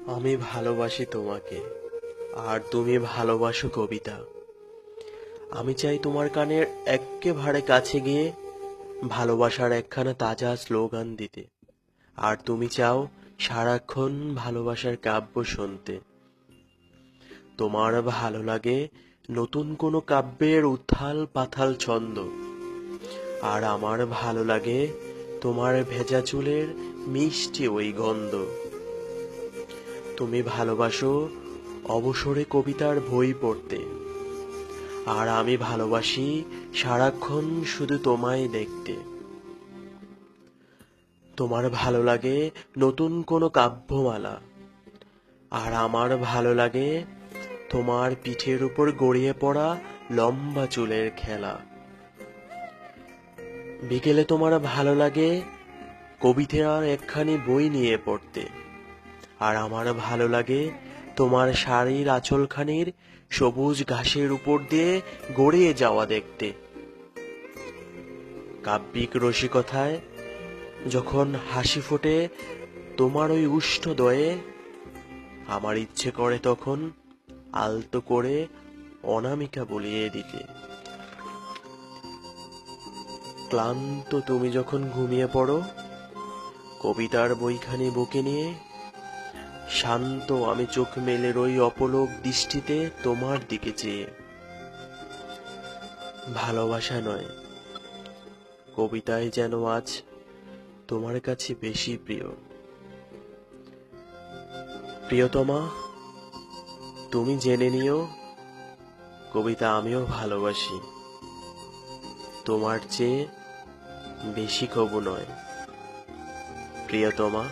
আমি ভালোবাসি তোমাকে, আর তুমি ভালোবাসো কবিতা। আমি চাই তোমার কানের এক্কেবারে কাছে গিয়ে ভালোবাসার একখানা তাজা স্লোগান দিতে, আর তুমি চাও সারাক্ষণ ভালোবাসার কাব্য শুনতে। তোমার ভালো লাগে নতুন কোনো কাব্যের উথাল পাথাল ছন্দ, আর আমার ভালো লাগে তোমার ভেজা চুলের মিষ্টি ওই গন্ধ। তুমি ভালোবাসো অবসরে কবিতার বই পড়তে, আর আমি ভালোবাসি সারাক্ষণ শুধু তোমায় দেখতে। তোমার ভালো লাগে নতুন কোনো কাব্যমালা, আর আমার ভালো লাগে তোমার পিঠের উপর গড়িয়ে পড়া লম্বা চুলের খেলা। বিকেলে তোমার ভালো লাগে কবিতার একখানি বই নিয়ে পড়তে, আর আমার ভালো লাগে তোমার শাড়ির আঁচলখানির সবুজ ঘাসের উপর দিয়ে গড়িয়ে যাওয়া দেখতে। কাব্যিক রসিকতায় যখন হাসি ফোটে তোমার ওই উষ্ঠদয়ে, আমার ইচ্ছে করে তখন আলতো করে অনামিকা বলিয়ে দিতে। ক্লান্ত তুমি যখন ঘুমিয়ে পড়ো কবিতার বইখানি বুকে নিয়ে, শান্ত আমি চোখ মেলে রই অপলক দৃষ্টিতে তোমার দিকে চেয়ে। ভালোবাসা নয়, কবিতায় যেন আজ তোমার কাছে বেশি প্রিয়। প্রিয়তমা, তুমি জেনে নিও কবিতা আমিও ভালোবাসি, তোমার চেয়ে বেশি কবু নয়। প্রিয়তমা।